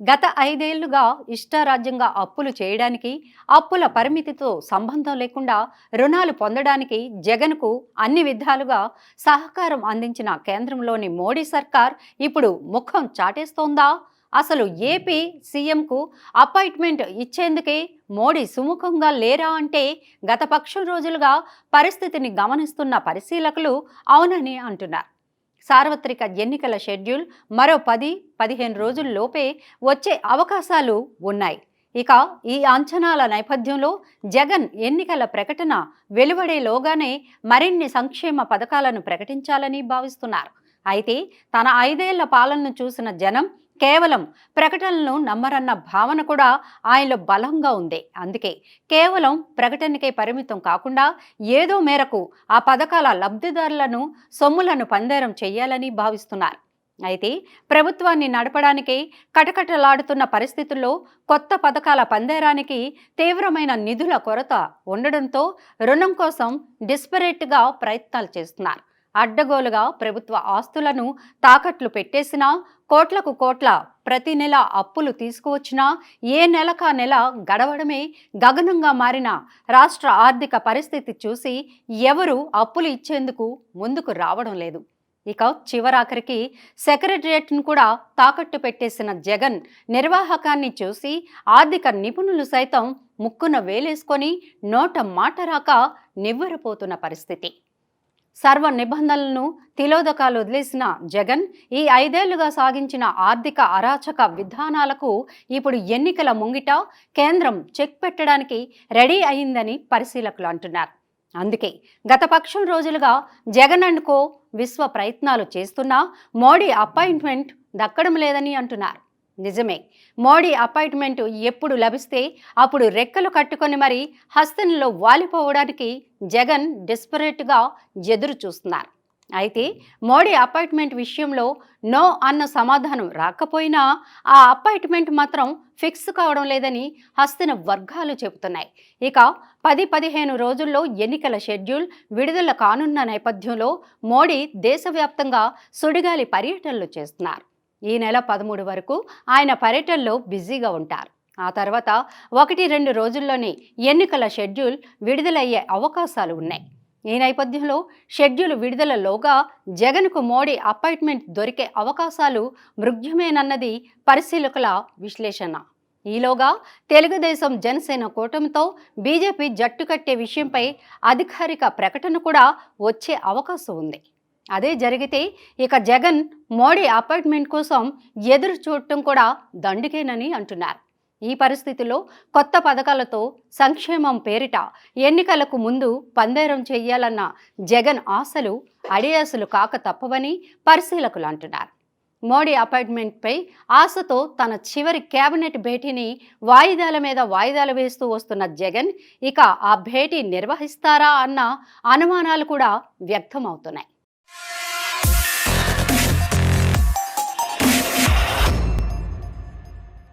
గత 5 ఏళ్లుగా ఇష్టారాజ్యంగా అప్పులు చేయడానికి, అప్పుల పరిమితితో సంబంధం లేకుండా రుణాలు పొందడానికి జగన్‌కు అన్ని విధాలుగా సహకారం అందించిన కేంద్రంలోని మోడీ సర్కార్ ఇప్పుడు ముఖం చాటేస్తోందా? అసలు ఏపీ సీఎంకు అపాయింట్మెంట్ ఇచ్చేందుకే మోడీ సుముఖంగా లేరా అంటే గత పక్షం రోజులుగా పరిస్థితిని గమనిస్తున్న పరిశీలకులు అవునని అంటున్నారు. సార్వత్రిక ఎన్నికల షెడ్యూల్ మరో 10-15 రోజుల్లోపే వచ్చే అవకాశాలు ఉన్నాయి. ఇక ఈ అంచనాల నేపథ్యంలో జగన్ ఎన్నికల ప్రకటన వెలువడేలోగానే మరిన్ని సంక్షేమ పథకాలను ప్రకటించాలని భావిస్తున్నారు. అయితే తన 5 ఏళ్ల పాలనను చూసిన జనం కేవలం ప్రకటనలను నమ్మరన్న భావన కూడా ఆయనలో బలంగా ఉంది. అందుకే కేవలం ప్రకటనకే పరిమితం కాకుండా ఏదో మేరకు ఆ పథకాల లబ్ధిదారులను సొమ్ములను పందేరం చేయాలని భావిస్తున్నారు. అయితే ప్రభుత్వాన్ని నడపడానికి కటకటలాడుతున్న పరిస్థితుల్లో కొత్త పథకాల పందేరానికి తీవ్రమైన నిధుల కొరత ఉండడంతో రుణం కోసం డిస్పరేట్గా ప్రయత్నాలు చేస్తున్నారు. అడ్డగోలుగా ప్రభుత్వ ఆస్తులను తాకట్లు పెట్టేసినా, కోట్లకు కోట్ల ప్రతి నెల అప్పులు తీసుకువచ్చినా ఏ నెలకా నెల గడవడమే గగనంగా మారిన రాష్ట్ర ఆర్థిక పరిస్థితి చూసి ఎవరు అప్పులు ఇచ్చేందుకు ముందుకు రావడం లేదు. ఇక చివరాఖరికి సెక్రటరియట్ను కూడా తాకట్టు పెట్టేసిన జగన్ నిర్వాహకాన్ని చూసి ఆర్థిక నిపుణులు సైతం ముక్కున వేలేసుకొని నోట మాట రాక నివ్వెరపోతున్న పరిస్థితి. సర్వ నిబంధనలను తిలోదకాలు వదిలేసిన జగన్ ఈ 5 ఏళ్లుగా సాగించిన ఆర్థిక అరాచక విధానాలకు ఇప్పుడు ఎన్నికల ముంగిట కేంద్రం చెక్ పెట్టడానికి రెడీ అయిందని పరిశీలకులు అంటున్నారు. అందుకే గత పక్షం రోజులుగా జగన్ అండ్ కో విశ్వ ప్రయత్నాలు చేస్తున్నా మోడీ అపాయింట్మెంట్ దక్కడం లేదని అంటున్నారు. నిజమే, మోడీ అపాయింట్మెంట్ ఎప్పుడు లభిస్తే అప్పుడు రెక్కలు కట్టుకొని మరి హస్తంలో వాలిపోవడానికి జగన్ డెస్పరేట్గా ఎదురు చూస్తున్నారు. అయితే మోడీ అపాయింట్మెంట్ విషయంలో నో అన్న సమాధానం రాకపోయినా ఆ అపాయింట్మెంట్ మాత్రం ఫిక్స్ కావడం లేదని హస్తిన వర్గాలు చెబుతున్నాయి. ఇక 10-15 రోజుల్లో ఎన్నికల షెడ్యూల్ విడుదల కానున్న నేపథ్యంలో మోడీ దేశవ్యాప్తంగా సుడిగాలి పర్యటనలు చేస్తున్నారు. ఈ నెల 13 వరకు ఆయన పర్యటనలో బిజీగా ఉంటారు. ఆ తర్వాత 1-2 రోజుల్లోనే ఎన్నికల షెడ్యూల్ విడుదలయ్యే అవకాశాలు ఉన్నాయి. ఈ నేపథ్యంలో షెడ్యూల్ విడుదలలోగా జగన్కు మోడీ అపాయింట్మెంట్ దొరికే అవకాశాలు మృగ్యమేనన్నది పరిశీలకుల విశ్లేషణ. ఈలోగా తెలుగుదేశం జనసేన కూటమితో బీజేపీ జట్టు కట్టే విషయంపై అధికారిక ప్రకటన కూడా వచ్చే అవకాశం ఉంది. అదే జరిగితే ఇక జగన్ మోడీ అపాయింట్మెంట్ కోసం ఎదురు చూడటం కూడా దండుకేనని అంటున్నారు. ఈ పరిస్థితిలో కొత్త పథకాలతో సంక్షేమం పేరిట ఎన్నికలకు ముందు పందేరం చేయాలన్న జగన్ ఆశలు అడియాసలు కాక తప్పవని పరిశీలకులు అంటున్నారు. మోడీ అపాయింట్మెంట్పై ఆశతో తన చివరి కేబినెట్ భేటీని వాయిదాల మీద వాయిదాలు వేస్తూ వస్తున్న జగన్ ఇక ఆ భేటీ నిర్వహిస్తారా అన్న అనుమానాలు కూడా వ్యక్తమవుతున్నాయి.